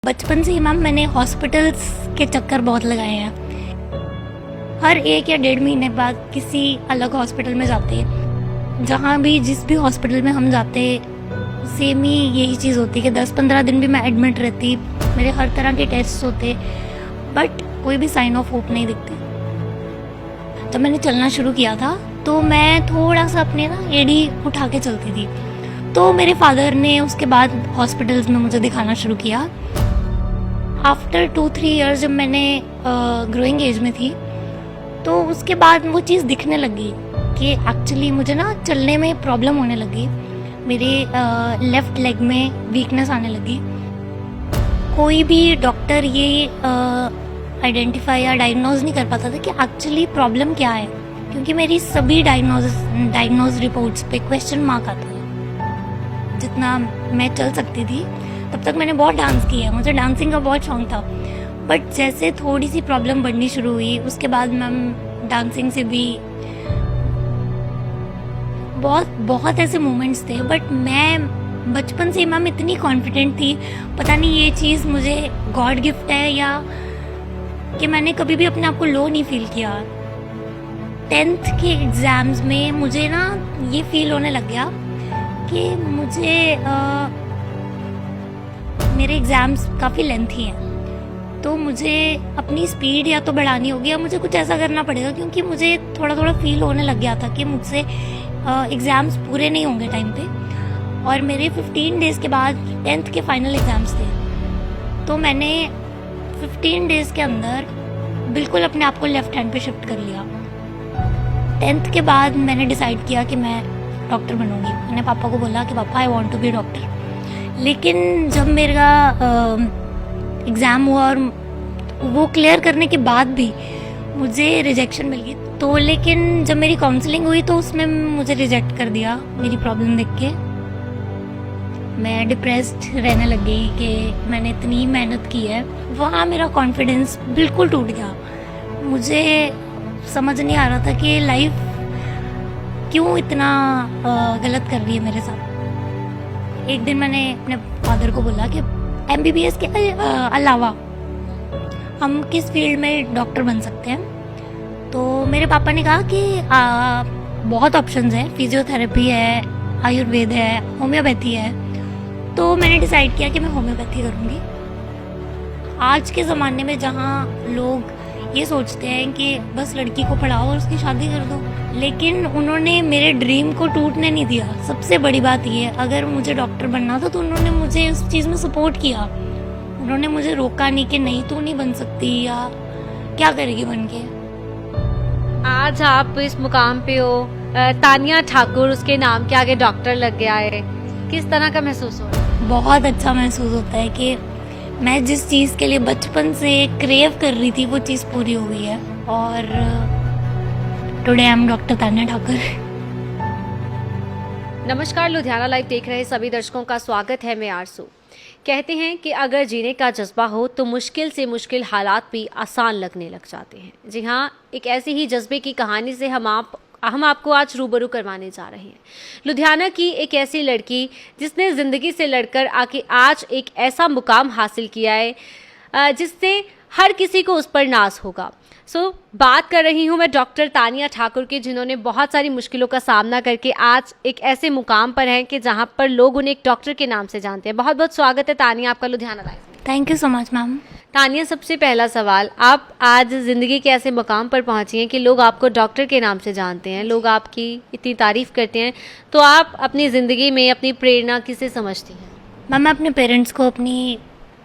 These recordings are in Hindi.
बचपन से ही मैम मैंने हॉस्पिटल्स के चक्कर बहुत लगाए हैं। हर 1 या 1.5 महीने बाद किसी अलग हॉस्पिटल में जाते हैं। जहाँ भी जिस भी हॉस्पिटल में हम जाते सेम ही यही चीज़ होती है कि 10-15 दिन भी मैं एडमिट रहती, मेरे हर तरह के टेस्ट होते, बट कोई भी साइन ऑफ होप नहीं दिखते। जब मैंने चलना शुरू किया था तो मैं थोड़ा सा अपने एड़ी उठा के चलती थी। तो मेरे फादर ने उसके बाद हॉस्पिटल्स में मुझे दिखाना शुरू किया। आफ्टर 2-3 ईयर्स जब मैंने ग्रोइंग एज में थी तो उसके बाद वो चीज़ दिखने लगी कि एक्चुअली मुझे चलने में प्रॉब्लम होने लगी। मेरे लेफ़्ट लेग में वीकनेस आने लगी। कोई भी डॉक्टर ये आइडेंटिफाई या डायग्नोज नहीं कर पाता था कि एक्चुअली प्रॉब्लम क्या है, क्योंकि मेरी सभी डायग्नोज रिपोर्ट्स पे क्वेश्चन मार्क आता है। जितना मैं चल सकती थी तब तक मैंने बहुत डांस किया है, मुझे डांसिंग का बहुत शौक था, बट जैसे थोड़ी सी प्रॉब्लम बढ़नी शुरू हुई उसके बाद मैम डांसिंग से भी बहुत ऐसे मोमेंट्स थे। बट मैं बचपन से मैम इतनी कॉन्फिडेंट थी, पता नहीं ये चीज़ मुझे गॉड गिफ्ट है या कि मैंने कभी भी अपने आप को लो नहीं फील किया। 10th के एग्ज़ाम्स में मुझे ये फील होने लग गया कि मुझे मेरे एग्ज़ाम्स काफ़ी लेंथी हैं, तो मुझे अपनी स्पीड या तो बढ़ानी होगी या मुझे कुछ ऐसा करना पड़ेगा, क्योंकि मुझे थोड़ा थोड़ा फील होने लग गया था कि मुझसे एग्ज़ाम्स पूरे नहीं होंगे टाइम पे। और मेरे 15 डेज़ के बाद 10th के फाइनल एग्ज़ाम्स थे, तो मैंने 15 डेज़ के अंदर बिल्कुल अपने आप को लेफ़्ट हैंड पे शिफ्ट कर लिया। 10th के बाद मैंने डिसाइड किया कि मैं डॉक्टर बनूंगी। मैंने पापा को बोला कि पापा I want to be doctor. लेकिन जब मेरा एग्ज़ाम हुआ और वो क्लियर करने के बाद भी मुझे रिजेक्शन मिल गई, तो लेकिन जब मेरी काउंसलिंग हुई तो उसमें मुझे रिजेक्ट कर दिया मेरी प्रॉब्लम देख के। मैं डिप्रेस्ड रहने लग गई कि मैंने इतनी मेहनत की है। वहाँ मेरा कॉन्फिडेंस बिल्कुल टूट गया। मुझे समझ नहीं आ रहा था कि लाइफ क्यों इतना गलत कर रही है मेरे साथ। एक दिन मैंने अपने फादर को बोला कि MBBS के अलावा हम किस फील्ड में डॉक्टर बन सकते हैं। तो मेरे पापा ने कहा कि बहुत ऑप्शंस हैं, फिजियोथेरेपी है, आयुर्वेद है, होम्योपैथी है। तो मैंने डिसाइड किया कि मैं होम्योपैथी करूँगी। आज के ज़माने में जहाँ लोग ये सोचते हैं कि बस लड़की को पढ़ाओ और उसकी शादी कर दो, लेकिन उन्होंने मेरे ड्रीम को टूटने नहीं दिया। सबसे बड़ी बात ये है, अगर मुझे डॉक्टर बनना था तो उन्होंने मुझे उस चीज़ में सपोर्ट किया। उन्होंने मुझे रोका नहीं कि नहीं तू नहीं बन सकती या क्या करेगी बन के। आज आप इस मुकाम पे हो, तानिया ठाकुर उसके नाम के आगे डॉक्टर लग गया है, किस तरह का महसूस हो रहा है? बहुत अच्छा महसूस होता है कि मैं जिस चीज़ के लिए बचपन से क्रेव कर रही थी वो चीज़ पूरी हो गई है। और today I am doctor Tania Thakur. नमस्कार, लुधियाना लाइव देख रहे सभी दर्शकों का स्वागत है। मैं आरसू। कहते हैं कि अगर जीने का जज्बा हो तो मुश्किल से मुश्किल हालात भी आसान लगने लग जाते हैं। जी हाँ, एक ऐसी ही जज्बे की कहानी से हम आपको आज रूबरू करवाने जा रहे हैं। लुधियाना की एक ऐसी लड़की जिसने ज़िंदगी से लड़कर आके आज एक ऐसा मुकाम हासिल किया है जिससे हर किसी को उस पर नाज होगा। बात कर रही हूँ मैं डॉक्टर तानिया ठाकुर की, जिन्होंने बहुत सारी मुश्किलों का सामना करके आज एक ऐसे मुकाम पर हैं कि जहाँ पर लोग उन्हें एक डॉक्टर के नाम से जानते हैं। बहुत बहुत स्वागत है तानिया आपका लुधियाना लाइव में। Thank you so much ma'am. Tania, सबसे पहला सवाल, आप आज ज़िंदगी के ऐसे मुकाम पर पहुंची हैं कि लोग आपको डॉक्टर के नाम से जानते हैं, लोग आपकी इतनी तारीफ़ करते हैं, तो आप अपनी ज़िंदगी में अपनी प्रेरणा किसे समझती हैं? मैम, मैं अपने पेरेंट्स को अपनी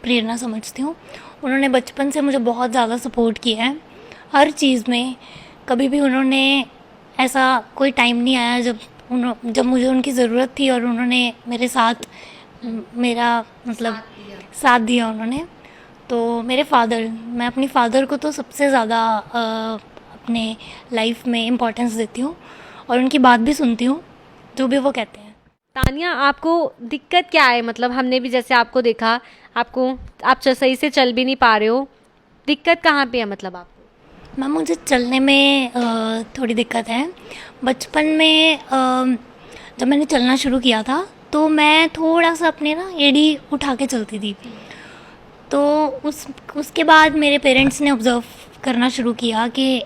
प्रेरणा समझती हूँ। उन्होंने बचपन से मुझे बहुत ज़्यादा सपोर्ट किया है हर चीज़ में। कभी भी उन्होंने ऐसा कोई टाइम नहीं आया जब मुझे उनकी ज़रूरत थी और उन्होंने मेरे साथ मेरा साथ दिया उन्होंने। तो मेरे फादर, मैं अपनी फादर को तो सबसे ज़्यादा अपने लाइफ में इम्पोर्टेंस देती हूँ और उनकी बात भी सुनती हूँ, जो भी वो कहते हैं। तानिया, आपको दिक्कत क्या है? हमने भी जैसे आपको देखा, आप सही से चल भी नहीं पा रहे हो, दिक्कत कहाँ पे है आपको? मैम, मुझे चलने में थोड़ी दिक्कत है। बचपन में जब मैंने चलना शुरू किया था तो मैं थोड़ा सा अपने एड़ी उठा के चलती थी। तो उसके बाद मेरे पेरेंट्स ने ऑब्ज़र्व करना शुरू किया कि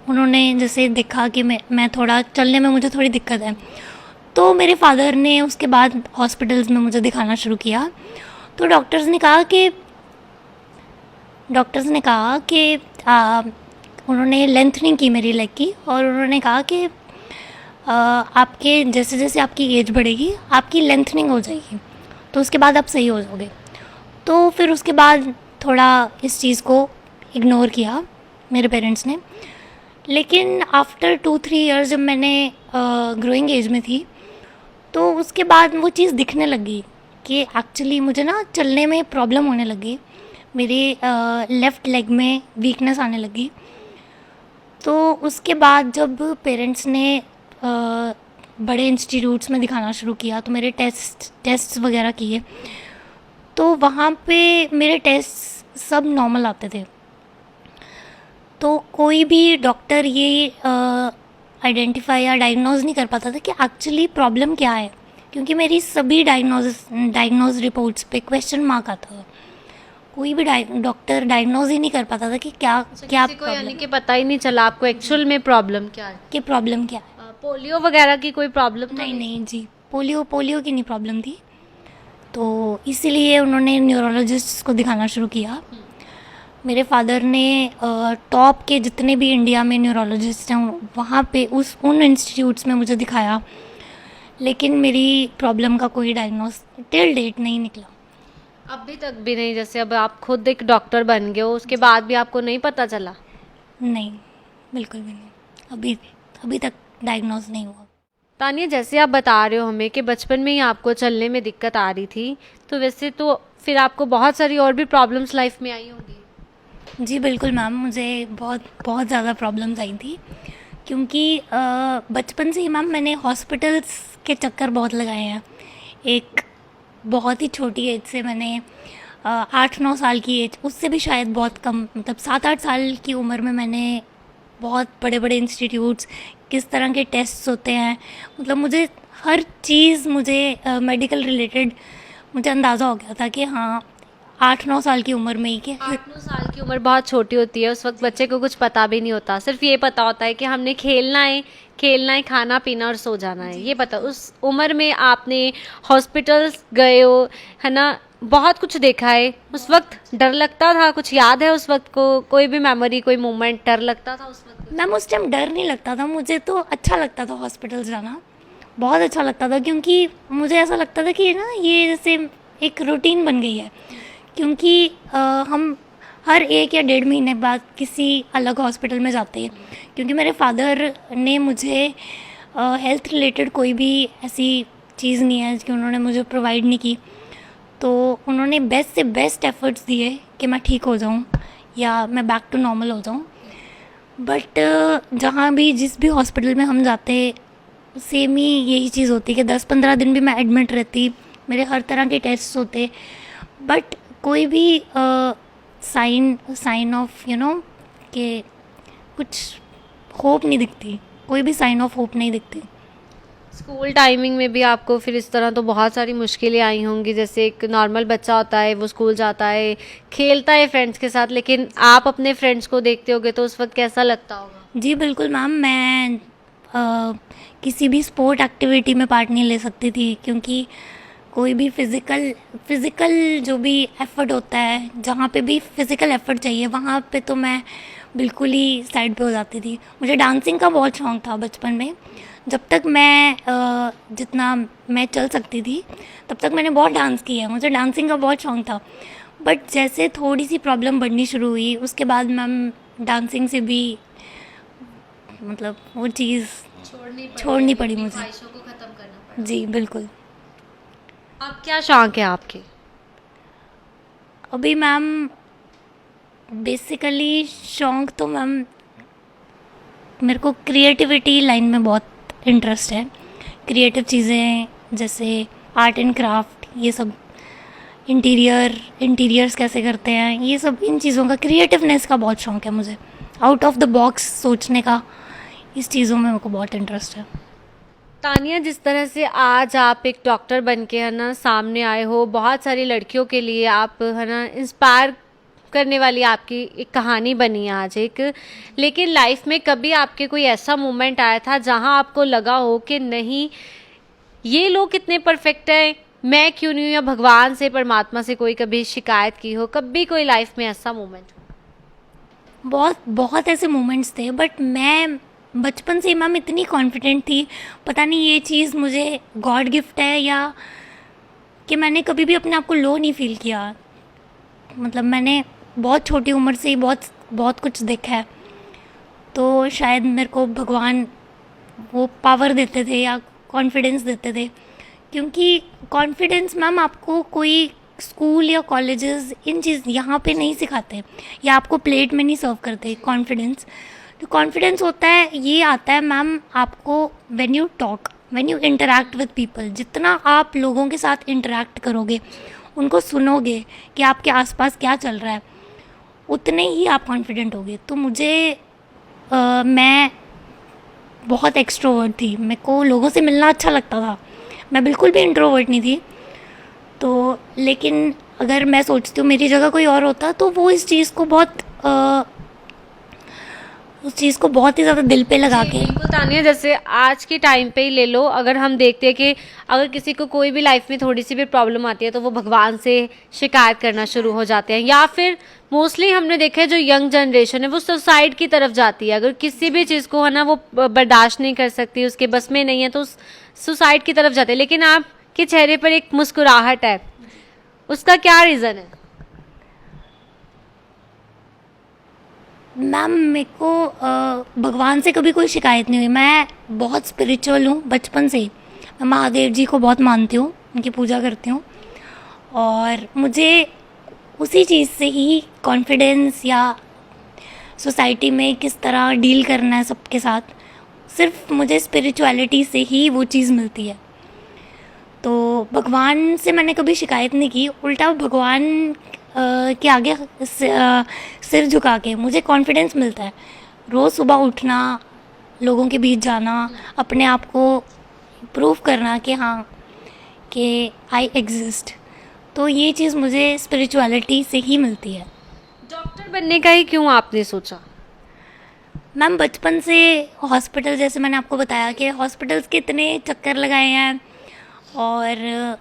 उन्होंने जैसे देखा कि मैं थोड़ा चलने में मुझे थोड़ी दिक्कत है, तो मेरे फादर ने उसके बाद हॉस्पिटल्स में मुझे दिखाना शुरू किया। तो डॉक्टर्स ने कहा कि उन्होंने लेंथनिंग की मेरी लेग की, और उन्होंने कहा कि आपके जैसे जैसे आपकी एज बढ़ेगी आपकी लेंथनिंग हो जाएगी, तो उसके बाद आप सही हो जाओगे। तो फिर उसके बाद थोड़ा इस चीज़ को इग्नोर किया मेरे पेरेंट्स ने। लेकिन आफ्टर 2-3 इयर्स जब मैंने ग्रोइंग एज में थी, तो उसके बाद वो चीज़ दिखने लगी कि एक्चुअली मुझे ना चलने में प्रॉब्लम होने लगी, मेरे लेफ़्ट लेग में वीकनेस आने लगी। तो उसके बाद जब पेरेंट्स ने बड़े इंस्टीट्यूट्स में दिखाना शुरू किया, तो मेरे टेस्ट्स वगैरह किए, तो वहाँ पे मेरे टेस्ट सब नॉर्मल आते थे। तो कोई भी डॉक्टर ये आइडेंटिफाई या डायग्नोज नहीं कर पाता था कि एक्चुअली प्रॉब्लम क्या है, क्योंकि मेरी सभी डायग्नोज रिपोर्ट्स पे क्वेश्चन मार्क आता था। कोई भी डॉक्टर डायग्नोज ही नहीं कर पाता था कि क्या को यानी कि पता ही नहीं चला आपको एक्चुअल में प्रॉब्लम क्या है, कि प्रॉब्लम क्या है। पोलियो वगैरह की कोई प्रॉब्लम? नहीं जी, पोलियो की नहीं प्रॉब्लम थी। तो इसीलिए उन्होंने न्यूरोलॉजिस्ट को दिखाना शुरू किया। मेरे फादर ने टॉप के जितने भी इंडिया में न्यूरोलॉजिस्ट हैं वहाँ पे उन इंस्टीट्यूट्स में मुझे दिखाया, लेकिन मेरी प्रॉब्लम का कोई डायग्नोस टिल डेट नहीं निकला। अभी तक भी नहीं? जैसे अब आप खुद एक डॉक्टर बन गए हो, उसके बाद भी आपको नहीं पता चला? नहीं, बिल्कुल भी नहीं, अभी तक डायग्नोस नहीं हुआ। तानिया, जैसे आप बता रहे हो हमें कि बचपन में ही आपको चलने में दिक्कत आ रही थी, तो वैसे तो फिर आपको बहुत सारी और भी प्रॉब्लम्स लाइफ में आई होंगी। जी बिल्कुल मैम, मुझे बहुत ज़्यादा प्रॉब्लम्स आई थी, क्योंकि बचपन से ही मैम मैंने हॉस्पिटल्स के चक्कर बहुत लगाए हैं। एक बहुत ही छोटी एज से मैंने 8-9 साल की एज, उससे भी शायद बहुत कम, मतलब 7-8 साल की उम्र में मैंने बहुत बड़े बड़े इंस्टीट्यूट्स, किस तरह के टेस्ट्स होते हैं, मतलब मुझे हर चीज़ मेडिकल रिलेटेड मुझे अंदाज़ा हो गया था कि हाँ 8-9 साल की उम्र में ही कि 8-9 साल की उम्र बहुत छोटी होती है। उस वक्त बच्चे को कुछ पता भी नहीं होता, सिर्फ ये पता होता है कि हमने खेलना है, खाना पीना और सो जाना है, ये पता। उस उम्र में आपने हॉस्पिटल्स गए हो, है ना, बहुत कुछ देखा है। उस वक्त डर लगता था? कुछ याद है उस वक्त को, कोई भी मेमोरी, कोई मोमेंट डर लगता था उस वक्त? मैम उस टाइम डर नहीं लगता था, मुझे तो अच्छा लगता था हॉस्पिटल्स जाना, बहुत अच्छा लगता था, क्योंकि मुझे ऐसा लगता था कि ना ये जैसे एक रूटीन बन गई है, क्योंकि हम हर 1 या 1.5 महीने बाद किसी अलग हॉस्पिटल में जाते हैं, क्योंकि मेरे फादर ने मुझे हेल्थ रिलेटेड कोई भी ऐसी चीज़ नहीं है कि उन्होंने मुझे प्रोवाइड नहीं की। तो उन्होंने बेस्ट से बेस्ट एफर्ट्स दिए कि मैं ठीक हो जाऊं या मैं बैक टू नॉर्मल हो जाऊं। बट जहाँ भी जिस भी हॉस्पिटल में हम जाते सेम ही यही चीज़ होती कि 10-15 दिन भी मैं एडमिट रहती, मेरे हर तरह के टेस्ट होते, बट कोई भी साइन ऑफ कि कुछ होप नहीं दिखती, कोई भी साइन ऑफ होप नहीं दिखती। स्कूल टाइमिंग में भी आपको फिर इस तरह तो बहुत सारी मुश्किलें आई होंगी। जैसे एक नॉर्मल बच्चा होता है, वो स्कूल जाता है, खेलता है फ्रेंड्स के साथ, लेकिन आप अपने फ्रेंड्स को देखते होगे तो उस वक्त कैसा लगता होगा? जी बिल्कुल मैम, मैं किसी भी स्पोर्ट एक्टिविटी में पार्ट नहीं ले सकती थी, क्योंकि कोई भी फिज़िकल जो भी एफ़र्ट होता है, जहाँ पे भी फिज़िकल एफ़र्ट चाहिए वहाँ पे तो मैं बिल्कुल ही साइड पे हो जाती थी। मुझे डांसिंग का बहुत शौक़ था बचपन में, जब तक मैं जितना मैं चल सकती थी तब तक मैंने बहुत डांस किया है, मुझे डांसिंग का बहुत शौक़ था। बट जैसे थोड़ी सी प्रॉब्लम बढ़नी शुरू हुई, उसके बाद मैम डांसिंग से भी मतलब वो चीज़ छोड़नी पड़ी मुझे। ख्वाहिशों को ख़त्म करना पड़ा। जी बिल्कुल। अब क्या शौक़ है आपके? अभी मैम बेसिकली शौक़ तो मैम मेरे को क्रिएटिविटी लाइन में बहुत इंटरेस्ट है। क्रिएटिव चीज़ें जैसे आर्ट एंड क्राफ्ट, ये सब इंटीरियर्स कैसे करते हैं, ये सब, इन चीज़ों का, क्रिएटिवनेस का बहुत शौक़ है मुझे, आउट ऑफ द बॉक्स सोचने का, इस चीज़ों में मेरे को बहुत इंटरेस्ट है। तानिया, जिस तरह से आज आप एक डॉक्टर बन के है ना सामने आए हो, बहुत सारी लड़कियों के लिए आप है ना इंस्पायर करने वाली आपकी एक कहानी बनी है आज एक। लेकिन लाइफ में कभी आपके कोई ऐसा मोमेंट आया था जहां आपको लगा हो कि नहीं, ये लोग कितने परफेक्ट हैं, मैं क्यों नहीं हूँ, या भगवान से परमात्मा से कोई कभी शिकायत की हो, कभी कोई लाइफ में ऐसा मोमेंट हो? बहुत बहुत ऐसे मोमेंट्स थे, बट मैं बचपन से मैम इतनी कॉन्फिडेंट थी, पता नहीं ये चीज़ मुझे गॉड गिफ्ट है या कि मैंने कभी भी अपने आप को लो नहीं फील किया। मतलब मैंने बहुत छोटी उम्र से ही बहुत बहुत कुछ देखा है, तो शायद मेरे को भगवान वो पावर देते थे या कॉन्फिडेंस देते थे, क्योंकि कॉन्फिडेंस मैम आपको कोई स्कूल या कॉलेजेस इन चीज़ यहाँ पे नहीं सिखाते या आपको प्लेट में नहीं सर्व करते कॉन्फिडेंस। तो कॉन्फिडेंस होता है, ये आता है मैम आपको when you talk, when you interact with people. जितना आप लोगों के साथ इंटरैक्ट करोगे, उनको सुनोगे कि आपके आसपास क्या चल रहा है, उतने ही आप कॉन्फिडेंट होगे। तो मुझे मैं बहुत एक्सट्रोवर्ट थी, मेरे को लोगों से मिलना अच्छा लगता था, मैं बिल्कुल भी इंट्रोवर्ट नहीं थी। तो लेकिन अगर मैं सोचती हूँ मेरी जगह कोई और होता तो वो इस चीज़ को बहुत ही ज़्यादा दिल पे लगा के। बिल्कुल तानिया, जैसे आज के टाइम पे ही ले लो, अगर हम देखते हैं कि अगर किसी को कोई भी लाइफ में थोड़ी सी भी प्रॉब्लम आती है तो वो भगवान से शिकायत करना शुरू हो जाते हैं, या फिर मोस्टली हमने देखा है जो यंग जनरेशन है वो सुसाइड की तरफ जाती है। अगर किसी भी चीज़ को है ना वो बर्दाश्त नहीं कर सकती, उसके बस में नहीं है, तो सुसाइड की तरफ जाते हैं। लेकिन आपके चेहरे पर एक मुस्कुराहट है, उसका क्या रीज़न है? मैम मेरे को भगवान से कभी कोई शिकायत नहीं हुई। मैं बहुत स्पिरिचुअल हूँ बचपन से ही, मैं महादेव जी को बहुत मानती हूँ, उनकी पूजा करती हूँ, और मुझे उसी चीज़ से ही कॉन्फिडेंस या सोसाइटी में किस तरह डील करना है सबके साथ, सिर्फ मुझे स्पिरिचुअलिटी से ही वो चीज़ मिलती है। तो भगवान से मैंने कभी शिकायत नहीं की, उल्टा भगवान के आगे सिर झुका के मुझे कॉन्फिडेंस मिलता है। रोज़ सुबह उठना, लोगों के बीच जाना, अपने आप को प्रूव करना कि हाँ कि आई एग्जिस्ट, तो ये चीज़ मुझे स्पिरिचुअलिटी से ही मिलती है। डॉक्टर बनने का ही क्यों आपने सोचा? मैम बचपन से हॉस्पिटल, जैसे मैंने आपको बताया कि हॉस्पिटल्स के इतने चक्कर लगाए हैं, और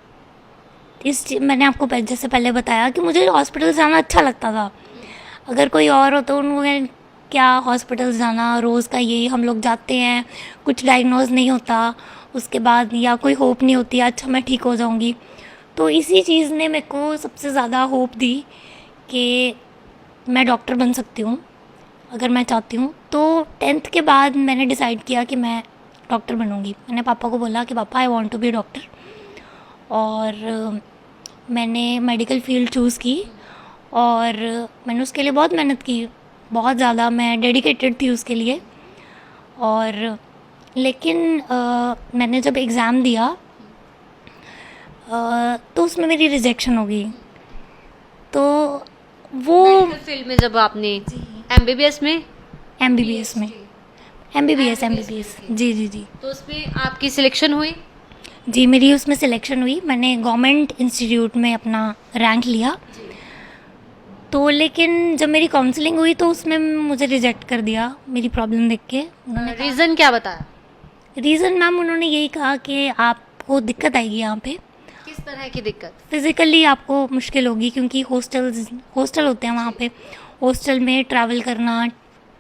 मैंने आपको जैसे पहले बताया कि मुझे हॉस्पिटल जाना अच्छा लगता था। अगर कोई और हो तो उनको क्या हॉस्पिटल जाना, रोज़ का यही हम लोग जाते हैं, कुछ डायग्नोज नहीं होता उसके बाद, या कोई होप नहीं होती अच्छा मैं ठीक हो जाऊंगी। तो इसी चीज़ ने मेरे को सबसे ज़्यादा होप दी कि मैं डॉक्टर बन सकती हूँ अगर मैं चाहती हूँ। तो 10th के बाद मैंने डिसाइड किया कि मैं डॉक्टर बनूँगी। मैंने पापा को बोला कि पापा I want to be doctor, और मैंने मेडिकल फील्ड चूज़ की, और मैंने उसके लिए बहुत मेहनत की, बहुत ज़्यादा मैं डेडिकेटेड थी उसके लिए। और लेकिन मैंने जब एग्ज़ाम दिया तो उसमें मेरी रिजेक्शन हो गई। तो वो फील्ड में जब आपने एमबीबीएस में एमबीबीएस में एमबीबीएस जी जी जी, तो उसमें आपकी सिलेक्शन हुई? जी मेरी उसमें सिलेक्शन हुई, मैंने गवर्नमेंट इंस्टीट्यूट में अपना रैंक लिया। तो लेकिन जब मेरी काउंसलिंग हुई तो उसमें मुझे रिजेक्ट कर दिया मेरी प्रॉब्लम देख के। रीज़न क्या बताया? रीज़न मैम उन्होंने यही कहा कि आपको दिक्कत आएगी यहाँ पे। किस तरह की दिक्कत? फिज़िकली आपको मुश्किल होगी, क्योंकि हॉस्टल होते हैं वहाँ पे, हॉस्टल में ट्रैवल करना,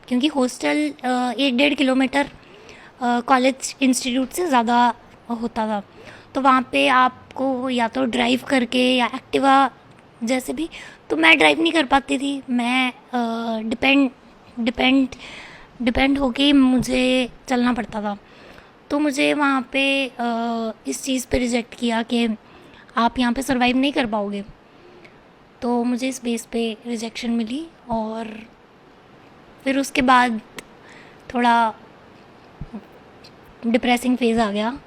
क्योंकि हॉस्टल 1-1.5 किलोमीटर कॉलेज इंस्टीट्यूट से ज़्यादा होता था। तो वहाँ पे आपको या तो ड्राइव करके या एक्टिवा जैसे भी, तो मैं ड्राइव नहीं कर पाती थी, मैं डिपेंड होके मुझे चलना पड़ता था। तो मुझे वहाँ पे इस चीज़ पे रिजेक्ट किया कि आप यहाँ पे सरवाइव नहीं कर पाओगे। तो मुझे इस बेस पे रिजेक्शन मिली, और फिर उसके बाद थोड़ा डिप्रेसिंग फेज़ आ गया।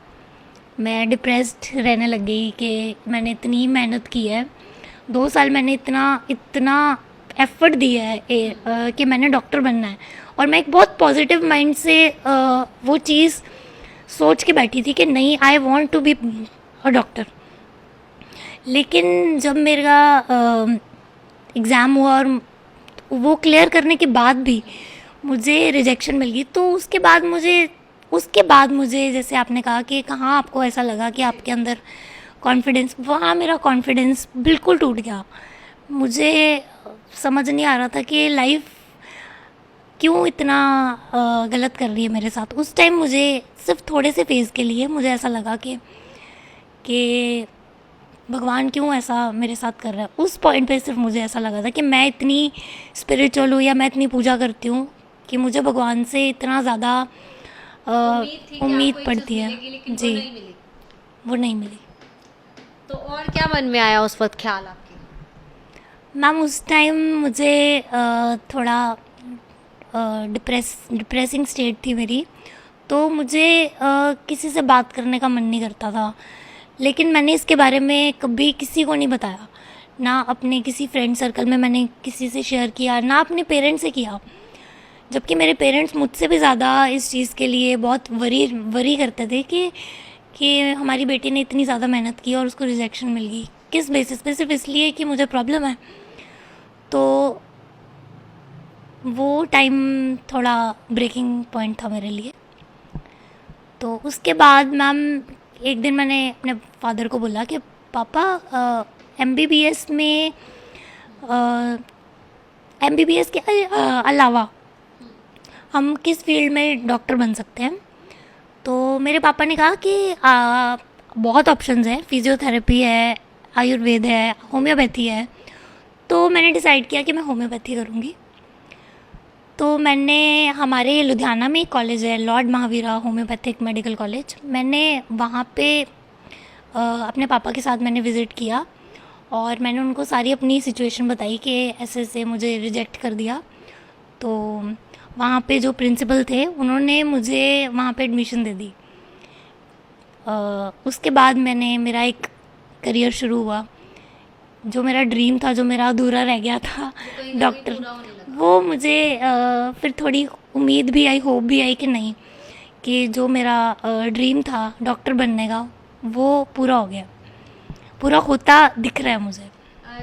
मैं डिप्रेस्ड रहने लग गई कि मैंने इतनी मेहनत की है, 2 साल मैंने इतना एफ़र्ट दिया है कि मैंने डॉक्टर बनना है, और मैं एक बहुत पॉजिटिव माइंड से वो चीज़ सोच के बैठी थी कि नहीं, I want to be a doctor. लेकिन जब मेरा एग्ज़ाम हुआ और वो क्लियर करने के बाद भी मुझे रिजेक्शन मिल गई, तो उसके बाद मुझे जैसे आपने कहा कि कहाँ आपको ऐसा लगा कि आपके अंदर कॉन्फिडेंस, वहाँ मेरा कॉन्फिडेंस बिल्कुल टूट गया। मुझे समझ नहीं आ रहा था कि लाइफ क्यों इतना गलत कर रही है मेरे साथ। उस टाइम मुझे सिर्फ थोड़े से फेज़ के लिए मुझे ऐसा लगा कि भगवान क्यों ऐसा मेरे साथ कर रहा है। उस पॉइंट पे सिर्फ मुझे ऐसा लगा था कि मैं इतनी स्पिरिचुअल हूँ या मैं इतनी पूजा करती हूँ कि मुझे भगवान से इतना ज़्यादा उम्मीद पड़ती है। जी, वो नहीं मिली। तो और क्या मन में आया उस वक्त ख्याल आपके? मैम उस टाइम मुझे थोड़ा डिप्रेसिंग स्टेट थी मेरी, तो मुझे किसी से बात करने का मन नहीं करता था। लेकिन मैंने इसके बारे में कभी किसी को नहीं बताया, ना अपने किसी फ्रेंड सर्कल में मैंने किसी से शेयर किया, ना अपने पेरेंट्स से किया। जबकि मेरे पेरेंट्स मुझसे भी ज़्यादा इस चीज़ के लिए बहुत वरी करते थे कि हमारी बेटी ने इतनी ज़्यादा मेहनत की और उसको रिजेक्शन मिल गई, किस बेसिस पे? सिर्फ इसलिए कि मुझे प्रॉब्लम है। तो वो टाइम थोड़ा ब्रेकिंग पॉइंट था मेरे लिए। तो उसके बाद मैम एक दिन मैंने अपने फादर को बोला कि पापा एमबीबीएस के अलावा हम किस फील्ड में डॉक्टर बन सकते हैं। तो मेरे पापा ने कहा कि बहुत ऑप्शंस हैं, फिजियोथेरेपी है, आयुर्वेद है, होम्योपैथी है। तो मैंने डिसाइड किया कि मैं होम्योपैथी करूँगी। तो मैंने, हमारे लुधियाना में एक कॉलेज है, Lord Mahavira homeopathic medical college, मैंने वहाँ पे अपने पापा के साथ मैंने विज़िट किया और मैंने उनको सारी अपनी सिचुएशन बताई कि ऐसे ऐसे मुझे रिजेक्ट कर दिया। तो वहाँ पे जो प्रिंसिपल थे उन्होंने मुझे वहाँ पे एडमिशन दे दी। उसके बाद मेरा एक करियर शुरू हुआ। जो मेरा ड्रीम था, जो मेरा अधूरा रह गया था डॉक्टर, वो मुझे फिर थोड़ी उम्मीद भी आई, होप भी आई कि नहीं, कि जो मेरा ड्रीम था डॉक्टर बनने का वो पूरा हो गया, पूरा होता दिख रहा है मुझे।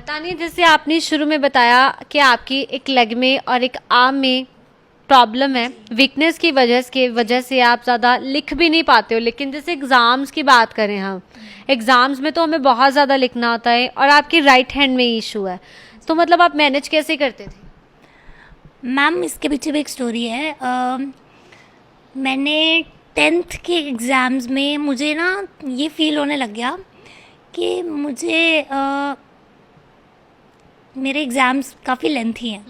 तानिया, जैसे आपने शुरू में बताया कि आपकी एक लेग में और एक आर्म में प्रॉब्लम है, वीकनेस की वजह से आप ज़्यादा लिख भी नहीं पाते हो। लेकिन जैसे एग्ज़ाम्स की बात करें, हम एग्ज़ाम्स में तो हमें बहुत ज़्यादा लिखना होता है और आपकी राइट हैंड में इशू है, तो मतलब आप मैनेज कैसे करते थे? मैम इसके पीछे भी एक स्टोरी है। मैंने 10th के एग्ज़ाम्स में मुझे ना ये फील होने लग गया कि मेरे एग्ज़ाम्स काफ़ी लेंथी हैं,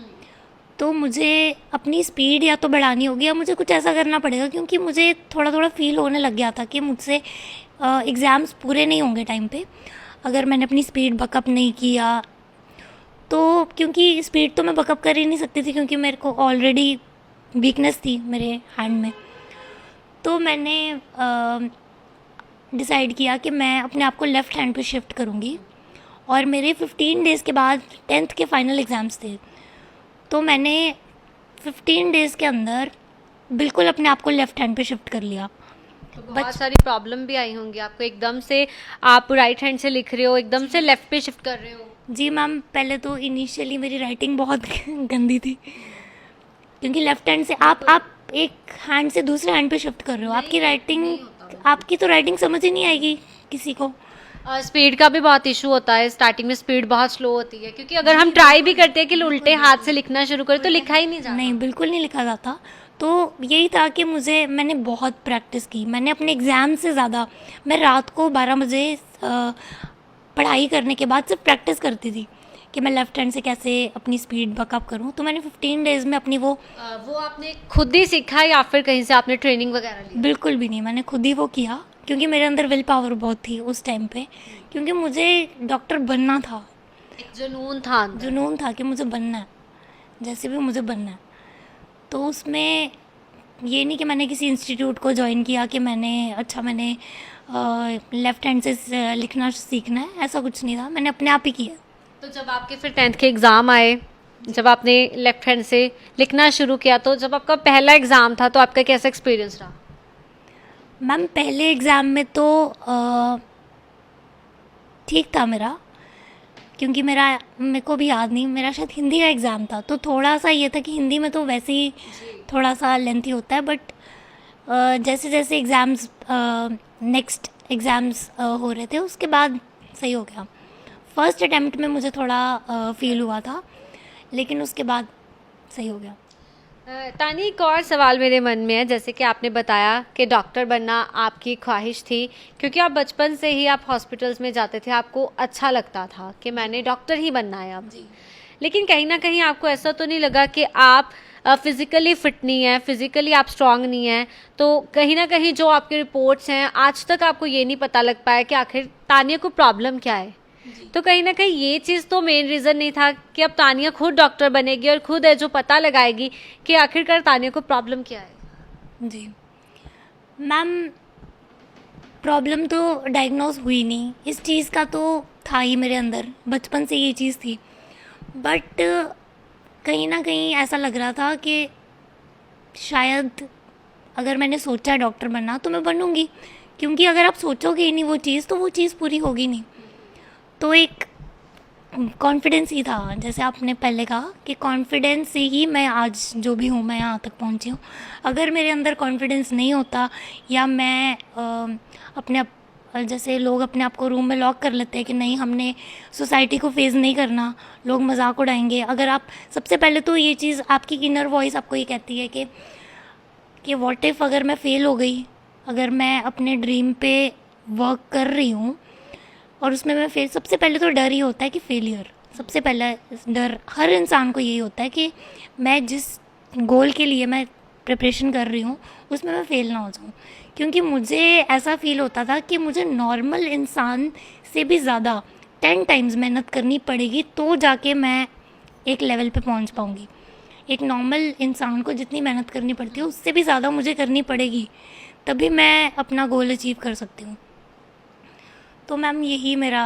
तो मुझे अपनी स्पीड या तो बढ़ानी होगी या मुझे कुछ ऐसा करना पड़ेगा, क्योंकि मुझे थोड़ा थोड़ा फील होने लग गया था कि मुझसे एग्ज़ाम्स पूरे नहीं होंगे टाइम पे अगर मैंने अपनी स्पीड बकअप नहीं किया। तो क्योंकि स्पीड तो मैं बकअप कर ही नहीं सकती थी, क्योंकि मेरे को ऑलरेडी वीकनेस थी मेरे हैंड में। तो मैंने डिसाइड किया कि मैं अपने आप को लेफ़्ट हैंड पे शिफ्ट करूँगी। और मेरे 15 डेज़ के बाद 10th के फाइनल एग्ज़ाम्स थे, तो मैंने 15 डेज़ के अंदर बिल्कुल अपने आप को लेफ़्ट हैंड पे शिफ्ट कर लिया। तो बहुत सारी प्रॉब्लम भी आई होंगी आपको, एकदम से आप राइट हैंड से लिख रहे हो, एकदम से लेफ़्ट पे शिफ्ट कर रहे हो। जी मैम, पहले तो इनिशियली मेरी राइटिंग बहुत गंदी थी, क्योंकि लेफ़्ट हैंड से आप एक हैंड से दूसरे हैंड पे शिफ्ट कर रहे हो, आपकी तो राइटिंग समझ ही नहीं आएगी किसी को। स्पीड का भी बहुत इशू होता है, स्टार्टिंग में स्पीड बहुत स्लो होती है, क्योंकि अगर हम ट्राई भी करते हैं कि उल्टे हाथ से लिखना शुरू करें तो लिखा ही नहीं जाता। नहीं, बिल्कुल नहीं लिखा जाता। तो यही था कि मैंने बहुत प्रैक्टिस की। मैंने अपने एग्ज़ाम से ज़्यादा मैं रात को 12 बजे पढ़ाई करने के बाद सिर्फ प्रैक्टिस करती थी कि मैं लेफ़्ट हैंड से कैसे अपनी स्पीड बकअप करूं। तो मैंने 15 डेज़ में अपनी वो आपने खुद ही सीखा या फिर कहीं से आपने ट्रेनिंग वगैरह ली? बिल्कुल भी नहीं, मैंने खुद ही वो किया, क्योंकि मेरे अंदर विल पावर बहुत थी उस टाइम पे, क्योंकि मुझे डॉक्टर बनना था। एक जुनून था कि मुझे बनना है, जैसे भी मुझे बनना है। तो उसमें ये नहीं कि मैंने किसी इंस्टीट्यूट को ज्वाइन किया कि मैंने लेफ़्ट हैंड से लिखना सीखना है, ऐसा कुछ नहीं था, मैंने अपने आप ही किया। तो जब आपके फिर 10th के एग्ज़ाम आए, जब आपने लेफ़्ट हैंड से लिखना शुरू किया, तो जब आपका पहला एग्ज़ाम था तो आपका कैसा एक्सपीरियंस रहा? मैम पहले एग्ज़ाम में तो ठीक था मेरा, क्योंकि मेरे को भी याद नहीं, मेरा शायद हिंदी का एग्ज़ाम था, तो थोड़ा सा ये था कि हिंदी में तो वैसे ही थोड़ा सा लेंथी होता है, बट जैसे जैसे एग्ज़ाम्स नेक्स्ट एग्ज़ाम्स हो रहे थे उसके बाद सही हो गया। फर्स्ट अटेम्प्ट में मुझे थोड़ा फील हुआ था, लेकिन उसके बाद सही हो गया। तानी, एक और सवाल मेरे मन में है। जैसे कि आपने बताया कि डॉक्टर बनना आपकी ख्वाहिश थी, क्योंकि आप बचपन से ही आप हॉस्पिटल्स में जाते थे, आपको अच्छा लगता था कि मैंने डॉक्टर ही बनना है अब। लेकिन कहीं ना कहीं आपको ऐसा तो नहीं लगा कि आप फिज़िकली फिट नहीं है, फिज़िकली आप स्ट्रांग नहीं है, तो कहीं ना कहीं जो आपकी रिपोर्ट्स हैं आज तक आपको ये नहीं पता लग पाया कि आखिर तानिया को प्रॉब्लम क्या है? तो कहीं ना कहीं ये चीज़ तो मेन रीज़न नहीं था कि अब तानिया खुद डॉक्टर बनेगी और खुद है जो पता लगाएगी कि आखिरकार तानिया को प्रॉब्लम क्या है? जी मैम, प्रॉब्लम तो डायग्नोज हुई नहीं, इस चीज़ का तो था ही मेरे अंदर, बचपन से ये चीज़ थी, बट कहीं ना कहीं ऐसा लग रहा था कि शायद अगर मैंने सोचा डॉक्टर बनना तो मैं बनूंगी, क्योंकि अगर आप सोचोगे ही नहीं वो चीज़ तो वो चीज़ पूरी होगी नहीं। तो एक कॉन्फिडेंस ही था, जैसे आपने पहले कहा कि कॉन्फिडेंस से ही मैं आज जो भी हूँ मैं यहाँ तक पहुँची हूँ। अगर मेरे अंदर कॉन्फिडेंस नहीं होता, या मैं अपने जैसे लोग अपने आप को रूम में लॉक कर लेते हैं कि नहीं हमने सोसाइटी को फेस नहीं करना, लोग मजाक उड़ाएंगे, अगर आप सबसे पहले तो ये चीज़ आपकी इनर वॉइस आपको ये कहती है कि व्हाट इफ़ अगर मैं फ़ेल हो गई, अगर मैं अपने ड्रीम पे वर्क कर रही हूँ और उसमें मैं फेल, सबसे पहले तो डर ही होता है कि फेलियर, सबसे पहला डर हर इंसान को यही होता है कि मैं जिस गोल के लिए मैं प्रिपरेशन कर रही हूँ उसमें मैं फेल ना हो जाऊँ। क्योंकि मुझे ऐसा फील होता था कि मुझे नॉर्मल इंसान से भी ज़्यादा 10 टाइम्स मेहनत करनी पड़ेगी तो जाके मैं एक लेवल पे पहुँच पाऊँगी। एक नॉर्मल इंसान को जितनी मेहनत करनी पड़ती है उससे भी ज़्यादा मुझे करनी पड़ेगी, तभी मैं अपना गोल अचीव कर सकती हूँ। तो मैम यही मेरा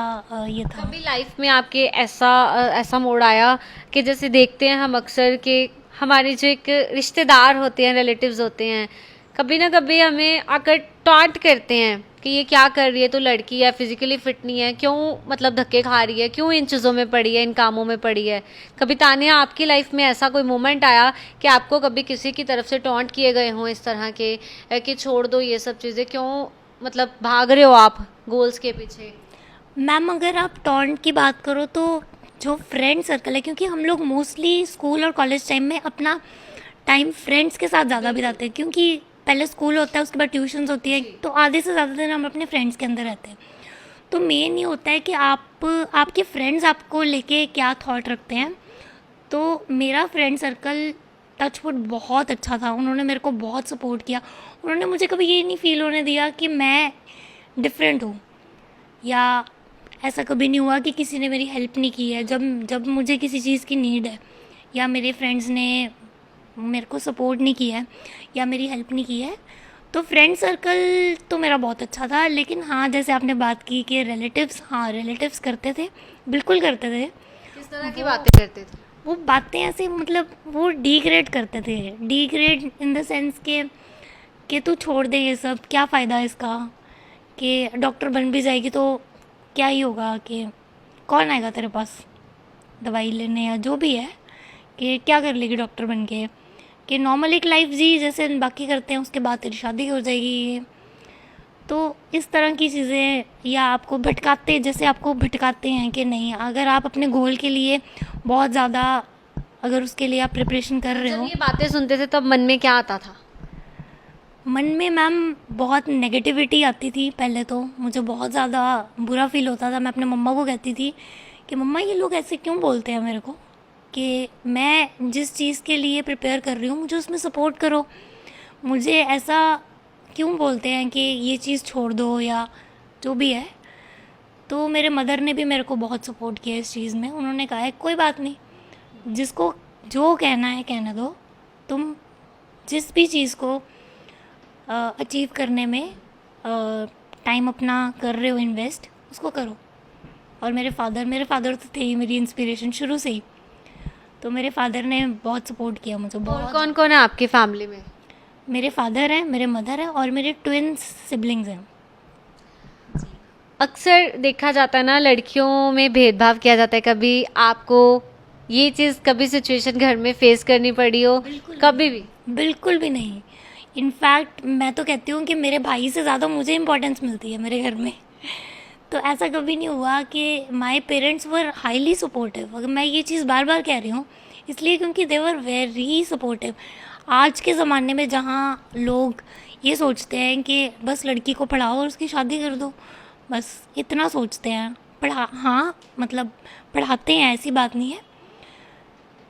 ये था। कभी लाइफ में आपके ऐसा मोड़ आया कि जैसे देखते हैं हम अक्सर कि हमारे जो एक रिश्तेदार होते हैं, रिलेटिव्स होते हैं, कभी ना कभी हमें आकर टॉन्ट करते हैं कि ये क्या कर रही है, तो लड़की है, फिजिकली फिट नहीं है, क्यों मतलब धक्के खा रही है, क्यों इन चीज़ों में पड़ी है, इन कामों में पड़ी है। कभी तानिया आपकी लाइफ में ऐसा कोई मोमेंट आया कि आपको कभी किसी की तरफ से टॉन्ट किए गए हों इस तरह के कि छोड़ दो ये सब चीज़ें, क्यों मतलब भाग रहे हो आप गोल्स के पीछे? मैम अगर आप टॉन्ट की बात करो तो जो फ्रेंड सर्कल है, क्योंकि हम लोग मोस्टली स्कूल और कॉलेज टाइम में अपना टाइम फ्रेंड्स के साथ ज़्यादा बिताते हैं, क्योंकि पहले स्कूल होता है उसके बाद ट्यूशन्स होती है, तो आधे से ज़्यादा दिन हम अपने फ्रेंड्स के अंदर रहते हैं। तो मेन ये होता है कि आपके फ्रेंड्स आपको लेके क्या थॉट रखते हैं। तो मेरा फ्रेंड सर्कल टचवुड बहुत अच्छा था, उन्होंने मेरे को बहुत सपोर्ट किया, उन्होंने मुझे कभी ये नहीं फील होने दिया कि मैं डिफरेंट हूँ, या ऐसा कभी नहीं हुआ कि किसी ने मेरी हेल्प नहीं की है जब जब मुझे किसी चीज़ की नीड है, या मेरे फ्रेंड्स ने मेरे को सपोर्ट नहीं किया है या मेरी हेल्प नहीं की है। तो फ्रेंड सर्कल तो मेरा बहुत अच्छा था। लेकिन हाँ, जैसे आपने बात की कि रिलेटिव्स, हाँ रिलेटिव्स करते थे, बिल्कुल करते थे। किस तरह की बातें करते थे? वो बातें ऐसे मतलब वो डिग्रेड करते थे, डिग्रेड इन द सेंस कि तू छोड़ दे ये सब, क्या फ़ायदा इसका, कि डॉक्टर बन भी जाएगी तो क्या ही होगा, कि कौन आएगा तेरे पास दवाई लेने या जो भी है, कि क्या कर लेगी डॉक्टर बन के, कि नॉर्मल एक लाइफ जी जैसे बाकी करते हैं, उसके बाद तेरी शादी हो जाएगी। तो इस तरह की चीज़ें, या आपको भटकाते, जैसे आपको भटकाते हैं कि नहीं, अगर आप अपने गोल के लिए बहुत ज़्यादा, अगर उसके लिए आप प्रिपरेशन कर रहे जब हो। ये बातें सुनते थे तब मन में क्या आता था? मन में मैम बहुत नेगेटिविटी आती थी। पहले तो मुझे बहुत ज़्यादा बुरा फील होता था, मैं अपने मम्मा को कहती थी कि मम्मा ये लोग ऐसे क्यों बोलते हैं मेरे को, कि मैं जिस चीज़ के लिए प्रिपेयर कर रही हूँ मुझे उसमें सपोर्ट करो, मुझे ऐसा क्यों बोलते हैं कि ये चीज़ छोड़ दो या जो भी है। तो मेरे मदर ने भी मेरे को बहुत सपोर्ट किया इस चीज़ में, उन्होंने कहा है कोई बात नहीं, जिसको जो कहना है कहने दो, तुम जिस भी चीज़ को अचीव करने में टाइम अपना कर रहे हो इन्वेस्ट, उसको करो। और मेरे फादर तो थे ही मेरी इंस्पिरेशन शुरू से ही, तो मेरे फादर ने बहुत सपोर्ट किया मुझे और बहुत। कौन कौन है आपकी फैमिली में? मेरे फादर हैं, मेरे मदर हैं और मेरे ट्विन्स सिबलिंग्स हैं। अक्सर देखा जाता है ना, लड़कियों में भेदभाव किया जाता है। कभी आपको ये चीज़, कभी सिचुएशन घर में फेस करनी पड़ी हो? कभी भी? बिल्कुल भी नहीं। इनफैक्ट मैं तो कहती हूँ कि मेरे भाई से ज़्यादा मुझे इम्पोर्टेंस मिलती है मेरे घर में। तो ऐसा कभी नहीं हुआ कि my parents were highly supportive. अगर मैं ये चीज़ बार बार कह रही हूँ इसलिए क्योंकि दे वर वेरी सपोर्टिव। आज के ज़माने में जहाँ लोग ये सोचते हैं कि बस लड़की को पढ़ाओ और उसकी शादी कर दो, बस इतना सोचते हैं। हाँ मतलब पढ़ाते हैं, ऐसी बात नहीं है,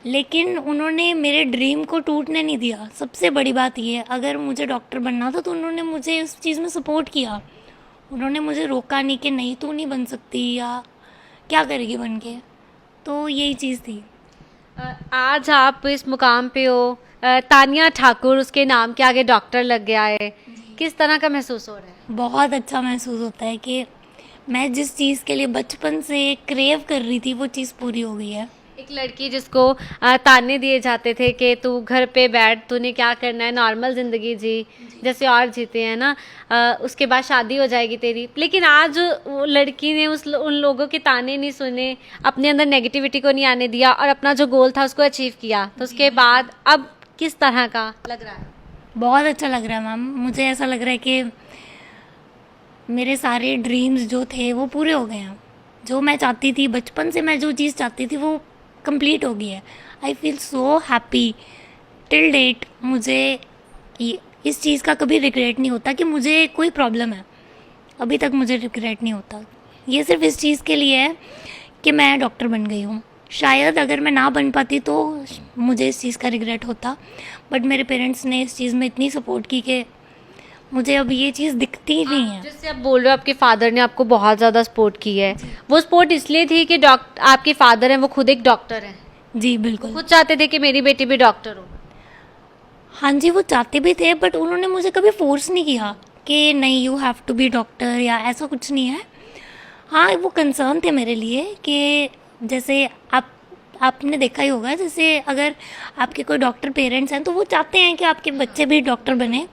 लेकिन उन्होंने मेरे ड्रीम को टूटने नहीं दिया। सबसे बड़ी बात ये है, अगर मुझे डॉक्टर बनना था तो उन्होंने मुझे उस चीज़ में सपोर्ट किया। उन्होंने मुझे रोका नहीं कि नहीं तू नहीं बन सकती या क्या करेगी बन के। तो यही चीज़ थी। आज आप इस मुकाम पे हो, तानिया ठाकुर उसके नाम के आगे डॉक्टर लग गया है, किस तरह का महसूस हो रहा है? बहुत अच्छा महसूस होता है कि मैं जिस चीज़ के लिए बचपन से क्रेव कर रही थी वो चीज़ पूरी हो गई है। एक लड़की जिसको ताने दिए जाते थे कि तू घर पे बैठ, तूने क्या करना है, नॉर्मल ज़िंदगी जी जैसे और जीते हैं ना, उसके बाद शादी हो जाएगी तेरी। लेकिन आज वो लड़की ने उन लोगों के ताने नहीं सुने, अपने अंदर नेगेटिविटी को नहीं आने दिया और अपना जो गोल था उसको अचीव किया। तो उसके बाद अब किस तरह का लग रहा है? बहुत अच्छा लग रहा है मैम। मुझे ऐसा लग रहा है कि मेरे सारे ड्रीम्स जो थे वो पूरे हो गए हैं। जो मैं चाहती थी बचपन से, मैं जो चीज़ चाहती थी वो कंप्लीट हो गई है। I feel so happy till date. मुझे इस चीज़ का कभी रिग्रेट नहीं होता कि मुझे कोई प्रॉब्लम है। अभी तक मुझे रिग्रेट नहीं होता। ये सिर्फ इस चीज़ के लिए है कि मैं डॉक्टर बन गई हूँ। शायद अगर मैं ना बन पाती तो मुझे इस चीज़ का रिग्रेट होता, बट मेरे पेरेंट्स ने इस चीज़ में इतनी सपोर्ट की कि मुझे अब ये चीज़ दिखती ही नहीं है। जैसे आप बोल रहे हो आपके फादर ने आपको बहुत ज़्यादा सपोर्ट की है, वो सपोर्ट इसलिए थी कि आपके फादर हैं वो खुद एक डॉक्टर हैं? जी बिल्कुल। खुद चाहते थे कि मेरी बेटी भी डॉक्टर हो? हाँ जी, वो चाहते भी थे, बट उन्होंने मुझे कभी फोर्स नहीं किया कि नहीं you have to be doctor या ऐसा कुछ नहीं है। हाँ, वो कंसर्न थे मेरे लिए कि जैसे आपने देखा ही होगा, जैसे अगर आपके कोई डॉक्टर पेरेंट्स हैं तो वो चाहते हैं कि आपके बच्चे भी डॉक्टर बने।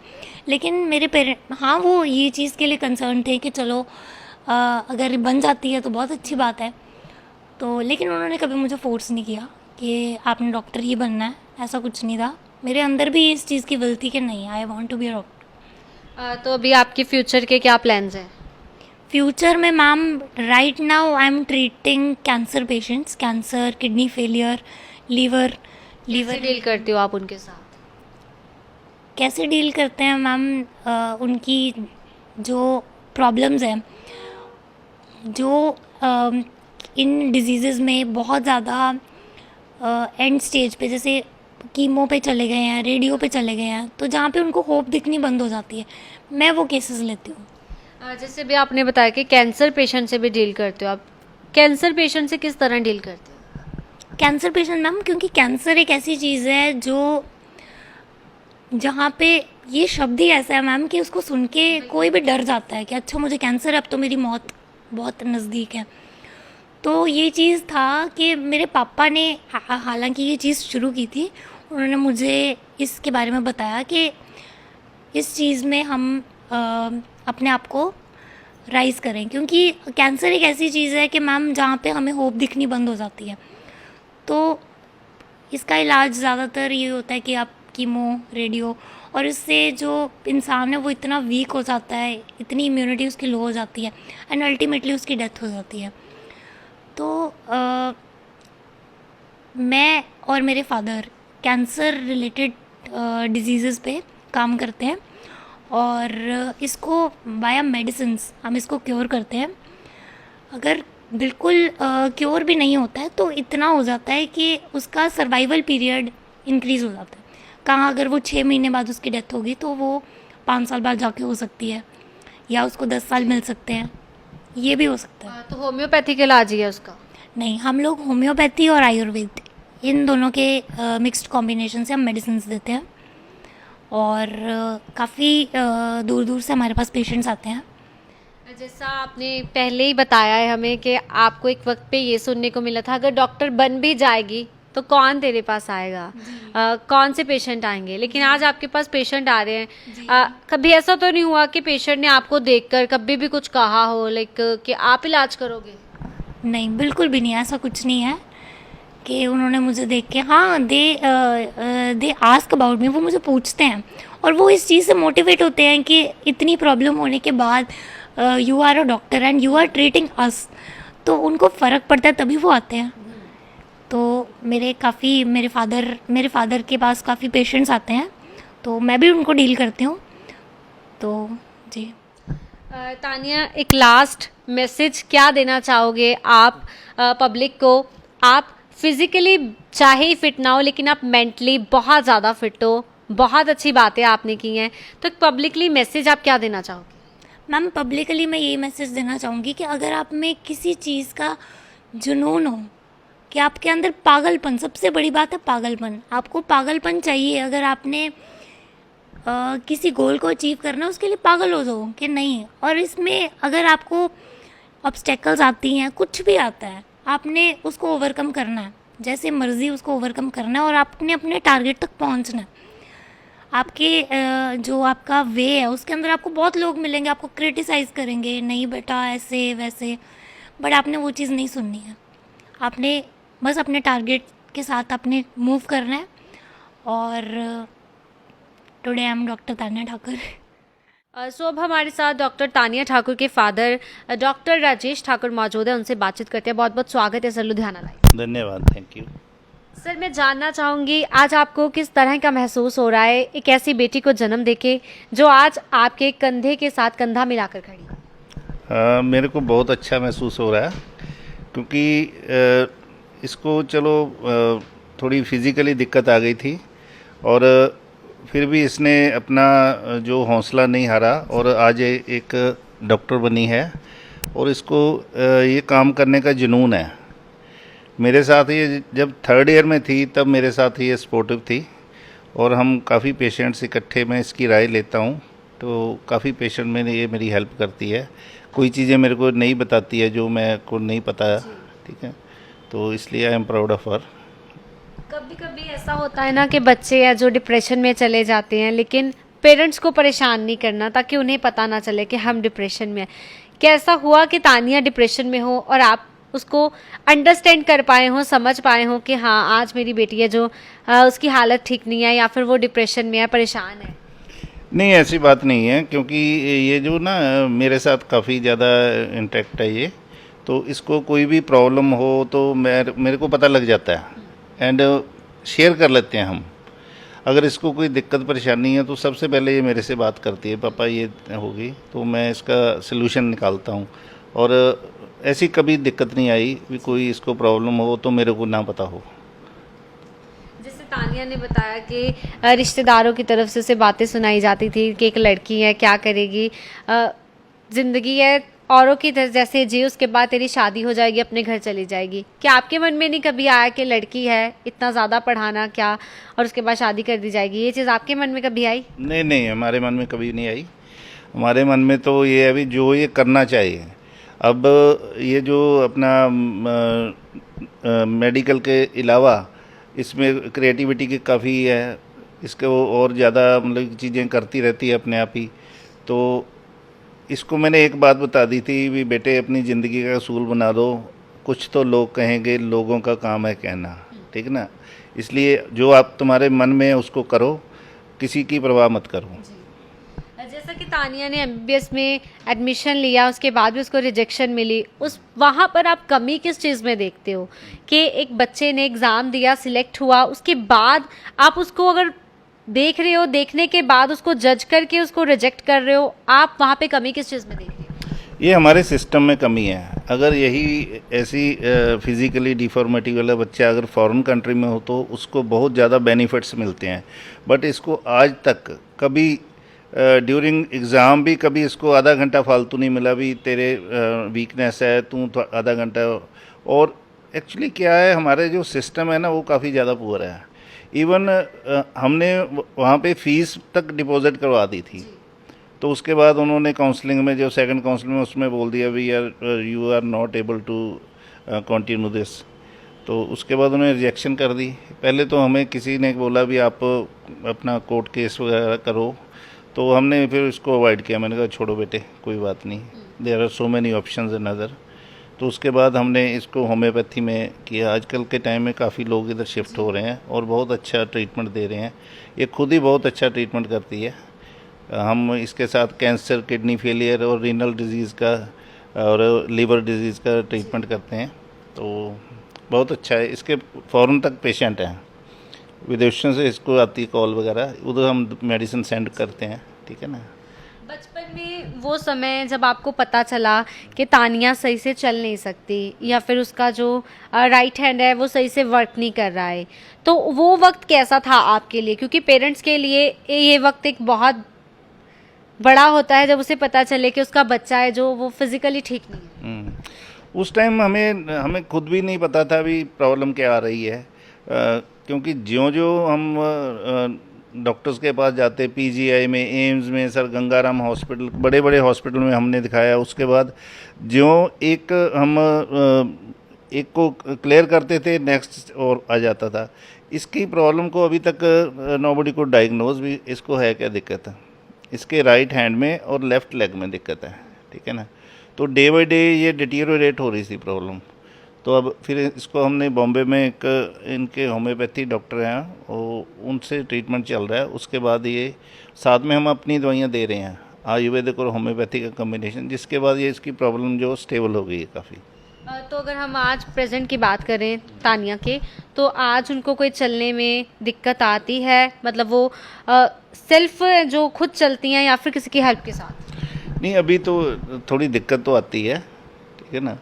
लेकिन मेरे हाँ, वो ये चीज़ के लिए कंसर्न थे कि चलो अगर बन जाती है तो बहुत अच्छी बात है। तो लेकिन उन्होंने कभी मुझे फोर्स नहीं किया कि आपने डॉक्टर ही बनना है, ऐसा कुछ नहीं था। मेरे अंदर भी इस चीज़ की विल थी कि नहीं, I want to be a doctor. तो अभी आपके फ्यूचर के क्या प्लान्स हैं? फ्यूचर में ma'am right now I am treating cancer patients, cancer, kidney failure, liver कैसे डील करते हो आप उनके साथ? कैसे डील करते हैं मैम, उनकी जो प्रॉब्लम्स हैं, जो इन डिजीज़ में बहुत ज़्यादा एंड स्टेज पे, जैसे कीमो पे चले गए हैं, रेडियो पे चले गए हैं, तो जहाँ पे उनको होप दिखनी बंद हो जाती है, मैं वो केसेस लेती हूँ। जैसे भी आपने बताया कि कैंसर पेशेंट से भी डील करते हो आप, कैंसर पेशेंट से किस तरह डील करते हो? कैंसर पेशेंट मैम, क्योंकि कैंसर एक ऐसी चीज़ है जो जहाँ पे ये शब्द ही ऐसा है मैम कि उसको सुन के कोई भी डर जाता है कि अच्छा मुझे कैंसर है, अब तो मेरी मौत बहुत नज़दीक है। तो ये चीज़ था कि मेरे पापा ने हालांकि ये चीज़ शुरू की थी, उन्होंने मुझे इसके बारे में बताया कि इस चीज़ में हम अपने आप को राइज़ करें, क्योंकि कैंसर एक ऐसी चीज़ है कि मैम जहाँ पे हमें होप दिखनी बंद हो जाती है। तो इसका इलाज ज़्यादातर ये होता है कि आप कीमो, रेडियो, और इससे जो इंसान है वो इतना वीक हो जाता है, इतनी इम्यूनिटी उसकी लो हो जाती है एंड अल्टीमेटली उसकी डेथ हो जाती है। तो मैं और मेरे फादर कैंसर रिलेटेड डिजीज़ पे काम करते हैं और इसको बाय मेडिसिन्स हम इसको क्योर करते हैं। अगर बिल्कुल क्योर भी नहीं होता है तो इतना हो जाता है कि उसका सर्वाइवल पीरियड इंक्रीज़ हो जाता है। कहाँ अगर वो 6 महीने बाद उसकी डेथ होगी तो वो 5 साल बाद जाके हो सकती है, या उसको 10 साल मिल सकते हैं, ये भी हो सकता है। तो होम्योपैथी का इलाज ही है उसका? नहीं, हम लोग होम्योपैथी और आयुर्वेद इन दोनों के मिक्स्ड कॉम्बिनेशन से हम मेडिसिन देते हैं और काफ़ी दूर दूर से हमारे पास पेशेंट्स आते हैं। जैसा आपने पहले ही बताया है हमें कि आपको एक वक्त पे ये सुनने को मिला था अगर डॉक्टर बन भी जाएगी तो कौन तेरे पास आएगा, कौन से पेशेंट आएंगे, लेकिन आज आपके पास पेशेंट आ रहे हैं। कभी ऐसा तो नहीं हुआ कि पेशेंट ने आपको देखकर कभी भी कुछ कहा हो लाइक कि आप इलाज करोगे? नहीं, बिल्कुल भी नहीं, ऐसा कुछ नहीं है कि उन्होंने मुझे देख के, हाँ दे आस्क अबाउट मी, वो मुझे पूछते हैं और वो इस चीज़ से मोटिवेट होते हैं कि इतनी प्रॉब्लम होने के बाद you are a doctor and you are treating us, तो उनको फ़र्क पड़ता है तभी वो आते हैं। तो मेरे फादर के पास काफ़ी पेशेंट्स आते हैं, तो मैं भी उनको डील करती हूँ। तो जी। तानिया, एक लास्ट मैसेज क्या देना चाहोगे आप पब्लिक को? आप फिजिकली चाहे ही फिट ना हो, लेकिन आप मेंटली बहुत ज़्यादा फिट हो, बहुत अच्छी बातें आपने की हैं, तो पब्लिकली मैसेज आप क्या देना चाहोगे? मैम, पब्लिकली मैं यही मैसेज देना चाहूँगी कि अगर आप में किसी चीज़ का जुनून हो, कि आपके अंदर पागलपन, सबसे बड़ी बात है पागलपन, आपको पागलपन चाहिए। अगर आपने किसी गोल को अचीव करना है, उसके लिए पागल हो जाओ कि नहीं। और इसमें अगर आपको ऑब्स्टेकल्स आती हैं, कुछ भी आता है, आपने उसको ओवरकम करना है, जैसे मर्ज़ी उसको ओवरकम करना है और आपने अपने टारगेट तक पहुंचना है। आपके जो आपका वे है उसके अंदर आपको बहुत लोग मिलेंगे, आपको क्रिटिसाइज़ करेंगे, नहीं बेटा ऐसे वैसे, बट आपने वो चीज़ नहीं सुननी है। आपने बस अपने टारगेट के साथ आपने मूव करना है। और today I am doctor Tania Thakur. So अब हमारे साथ डॉक्टर तानिया ठाकुर के फादर डॉक्टर राजेश ठाकुर मौजूद है, उनसे बातचीत करते हैं। बहुत बहुत स्वागत है सर लुधियाना लाइव। धन्यवाद, थैंक यू। सर, मैं जानना चाहूँगी आज आपको किस तरह का महसूस हो रहा है एक ऐसी बेटी को जन्म देके जो आज आपके कंधे के साथ कंधा मिलाकर खड़ी है? मेरे को बहुत अच्छा महसूस हो रहा है, क्योंकि इसको चलो थोड़ी फिज़िकली दिक्कत आ गई थी, और फिर भी इसने अपना जो हौसला नहीं हारा और आज एक डॉक्टर बनी है, और इसको ये काम करने का जुनून है। मेरे साथ ये जब 3rd ईयर में थी तब मेरे साथ ये सपोर्टिव थी, और हम काफ़ी पेशेंट्स इकट्ठे, मैं इसकी राय लेता हूँ, तो काफ़ी पेशेंट में ये मेरी हेल्प करती है। कोई चीज़ें मेरे को नहीं बताती है जो मैं को नहीं पता, ठीक है, तो इसलिए I am proud of her. कभी कभी ऐसा होता है ना कि बच्चे या जो डिप्रेशन में चले जाते हैं, लेकिन पेरेंट्स को परेशान नहीं करना ताकि उन्हें पता ना चले कि हम डिप्रेशन में हैं। क्या ऐसा हुआ कि तानिया डिप्रेशन में हो और आप उसको अंडरस्टैंड कर पाए हो, समझ पाए हो कि हाँ आज मेरी बेटी है जो उसकी हालत ठीक नहीं है या फिर वो डिप्रेशन में है, परेशान है? नहीं, ऐसी बात नहीं है, क्योंकि ये जो ना मेरे साथ काफ़ी ज़्यादा इंटैक्ट है ये, तो इसको कोई भी प्रॉब्लम हो तो मेरे को पता लग जाता है एंड शेयर कर लेते हैं हम। अगर इसको कोई दिक्कत परेशानी है तो सबसे पहले ये मेरे से बात करती है, पापा ये होगी, तो मैं इसका सलूशन निकालता हूँ। और ऐसी कभी दिक्कत नहीं आई कि कोई इसको प्रॉब्लम हो तो मेरे को ना पता हो। जैसे तानिया ने बताया कि रिश्तेदारों की तरफ से उसे बातें सुनाई जाती थी कि एक लड़की है, क्या करेगी, ज़िंदगी है औरों की जैसे जी, उसके बाद तेरी शादी हो जाएगी, अपने घर चली जाएगी। क्या आपके मन में नहीं कभी आया कि लड़की है, इतना ज़्यादा पढ़ाना क्या, और उसके बाद शादी कर दी जाएगी, ये चीज़ आपके मन में कभी आई? नहीं नहीं, हमारे मन में कभी नहीं आई। हमारे मन में तो ये है अभी जो ये करना चाहिए। अब ये जो अपना मेडिकल के अलावा इसमें क्रिएटिविटी की काफ़ी है, इसको और ज़्यादा मतलब चीज़ें करती रहती है अपने आप ही। तो इसको मैंने एक बात बता दी थी भी बेटे अपनी ज़िंदगी का असूल बना दो, कुछ तो लोग कहेंगे, लोगों का काम है कहना, ठीक ना। इसलिए जो आप तुम्हारे मन में है उसको करो, किसी की परवाह मत करो। जैसा कि तानिया ने एमबीबीएस में एडमिशन लिया, उसके बाद भी उसको रिजेक्शन मिली, उस वहाँ पर आप कमी किस चीज़ में देखते हो कि एक बच्चे ने एग्ज़ाम दिया, सिलेक्ट हुआ, उसके बाद आप उसको अगर देख रहे हो, देखने के बाद उसको जज करके उसको रिजेक्ट कर रहे हो, आप वहाँ पे कमी किस चीज़ में देखते हो? ये हमारे सिस्टम में कमी है। अगर यही ऐसी फिज़िकली डिफॉर्मिटी वाला बच्चा अगर फॉरेन कंट्री में हो तो उसको बहुत ज़्यादा बेनिफिट्स मिलते हैं, बट इसको आज तक कभी ड्यूरिंग एग्ज़ाम भी कभी इसको आधा घंटा फालतू नहीं मिला भी तेरे वीकनेस है, तू आधा घंटा। और एक्चुअली क्या है, हमारे जो सिस्टम है ना वो काफ़ी ज़्यादा पुअर है। इवन हमने वहाँ पे फ़ीस तक डिपॉजिट करवा दी थी, तो उसके बाद उन्होंने काउंसलिंग में जो सेकंड काउंसलिंग में उसमें बोल दिया we are you are not able to continue this. तो उसके बाद उन्होंने रिजेक्शन कर दी। पहले तो हमें किसी ने बोला भी आप अपना कोर्ट केस वगैरह करो, तो हमने फिर उसको अवॉइड किया। मैंने कहा छोड़ो बेटे, कोई बात नहीं, there are so many options in other. तो उसके बाद हमने इसको होम्योपैथी में किया। आजकल के टाइम में काफ़ी लोग इधर शिफ्ट हो रहे हैं और बहुत अच्छा ट्रीटमेंट दे रहे हैं। ये खुद ही बहुत अच्छा ट्रीटमेंट करती है। हम इसके साथ कैंसर, किडनी फेलियर और रीनल डिजीज़ का और लीवर डिजीज़ का ट्रीटमेंट करते हैं। तो बहुत अच्छा है। इसके फ़ौरन तक पेशेंट हैं, विदेशों से इसको आती है कॉल वगैरह, उधर हम मेडिसिन सेंड करते हैं। ठीक है ना। बचपन में वो समय जब आपको पता चला कि तानिया सही से चल नहीं सकती या फिर उसका जो राइट हैंड है वो सही से वर्क नहीं कर रहा है, तो वो वक्त कैसा था आपके लिए? क्योंकि पेरेंट्स के लिए ये वक्त एक बहुत बड़ा होता है जब उसे पता चले कि उसका बच्चा है जो वो फिजिकली ठीक नहीं है। उस टाइम हमें खुद भी नहीं पता था भी प्रॉब्लम क्या आ रही है, क्योंकि ज्यों हम डॉक्टर्स के पास जाते, पीजीआई में, एम्स में, सर गंगाराम हॉस्पिटल, बड़े बड़े हॉस्पिटल में हमने दिखाया। उसके बाद ज्यों हम एक को क्लियर करते थे, नेक्स्ट और आ जाता था। इसकी प्रॉब्लम को अभी तक नोबडी को डायग्नोज भी इसको है क्या दिक्कत है। इसके राइट हैंड में और लेफ़्ट लेग में दिक्कत है। ठीक है ना। तो डे बाय डे ये डिटीरियोरेट हो रही थी प्रॉब्लम। तो अब फिर इसको हमने बॉम्बे में एक इनके होम्योपैथी डॉक्टर हैं, वो उनसे ट्रीटमेंट चल रहा है। उसके बाद ये साथ में हम अपनी दवाइयाँ दे रहे हैं, आयुर्वेदिक और होम्योपैथी का कम्बिनेशन, जिसके बाद ये इसकी प्रॉब्लम जो स्टेबल हो गई है काफ़ी। तो अगर हम आज प्रेजेंट की बात करें तानिया के, तो आज उनको कोई चलने में दिक्कत आती है? मतलब वो सेल्फ जो खुद चलती हैं या फिर किसी की हेल्प के साथ? नहीं, अभी तो थोड़ी दिक्कत तो आती है। ठीक है ना।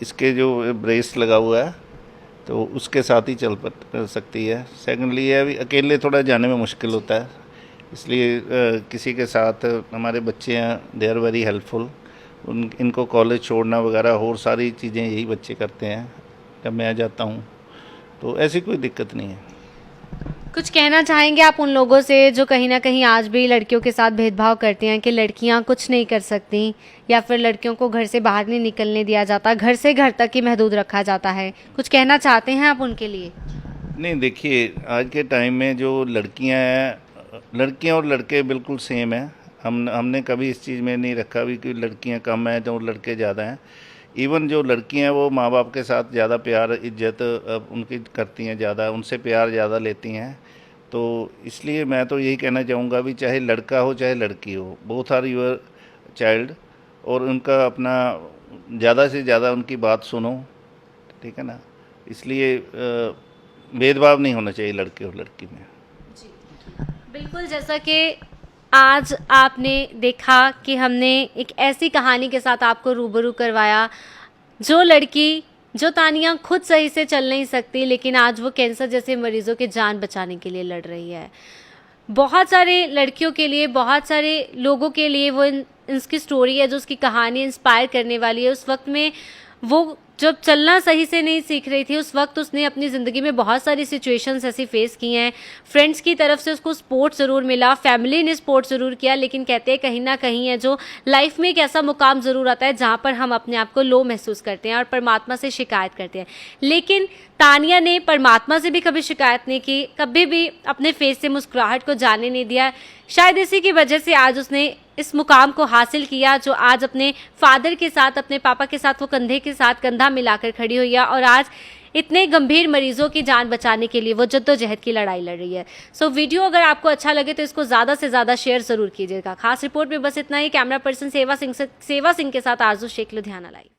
इसके जो ब्रेस लगा हुआ है तो उसके साथ ही चल सकती है। सेकेंडली ये अभी अकेले थोड़ा जाने में मुश्किल होता है, इसलिए किसी के साथ, हमारे बच्चे हैं, दे आर वेरी हेल्पफुल। इनको कॉलेज छोड़ना वगैरह और सारी चीज़ें यही बच्चे करते हैं जब मैं आ जाता हूँ, तो ऐसी कोई दिक्कत नहीं है। कुछ कहना चाहेंगे आप उन लोगों से जो कहीं ना कहीं आज भी लड़कियों के साथ भेदभाव करते हैं कि लड़कियां कुछ नहीं कर सकती या फिर लड़कियों को घर से बाहर नहीं निकलने दिया जाता, घर से घर तक ही महदूद रखा जाता है? कुछ कहना चाहते हैं आप उनके लिए? नहीं, देखिए, आज के टाइम में जो लड़कियां हैं, लड़कियां और लड़के बिल्कुल सेम हैं। हमने कभी इस चीज़ में नहीं रखा भी कि लड़कियां कम हैं तो लड़के ज़्यादा हैं। इवन जो लड़कियां हैं वो माँ बाप के साथ ज़्यादा प्यार, इज्जत उनकी करती हैं, ज़्यादा उनसे प्यार ज़्यादा लेती हैं। तो इसलिए मैं तो यही कहना चाहूँगा भी चाहे लड़का हो चाहे लड़की हो, बोथ आर योर चाइल्ड, और उनका अपना ज़्यादा से ज़्यादा उनकी बात सुनो। ठीक है ना। इसलिए भेदभाव नहीं होना चाहिए लड़के और लड़की में। बिल्कुल, जैसा कि आज आपने देखा कि हमने एक ऐसी कहानी के साथ आपको रूबरू करवाया, जो लड़की, जो तानिया खुद सही से चल नहीं सकती, लेकिन आज वो कैंसर जैसे मरीजों की जान बचाने के लिए लड़ रही है। बहुत सारे लड़कियों के लिए, बहुत सारे लोगों के लिए वो इसकी स्टोरी है, जो उसकी कहानी इंस्पायर करने वाली है। उस वक्त में वो जब चलना सही से नहीं सीख रही थी, उस वक्त उसने अपनी ज़िंदगी में बहुत सारी सिचुएशंस ऐसी फेस की हैं। फ्रेंड्स की तरफ से उसको सपोर्ट ज़रूर मिला, फैमिली ने सपोर्ट ज़रूर किया, लेकिन कहते हैं कहीं ना कहीं है जो लाइफ में एक ऐसा मुकाम ज़रूर आता है जहाँ पर हम अपने आप को लो महसूस करते हैं और परमात्मा से शिकायत करते हैं। लेकिन तानिया ने परमात्मा से भी कभी शिकायत नहीं की, कभी भी अपने फेस से मुस्कुराहट को जाने नहीं दिया। शायद इसी की वजह से आज उसने इस मुकाम को हासिल किया, जो आज अपने फादर के साथ, अपने पापा के साथ वो कंधे के साथ कंधा मिलाकर खड़ी हुई है और आज इतने गंभीर मरीजों की जान बचाने के लिए वो जद्दोजहद की लड़ाई लड़ रही है। सो वीडियो अगर आपको अच्छा लगे तो इसको ज़्यादा से ज़्यादा शेयर ज़रूर कीजिएगा। खास रिपोर्ट में बस इतना ही। कैमरा पर्सन सेवा सिंह के साथ आरजू शेख, लुधियाना लाइव।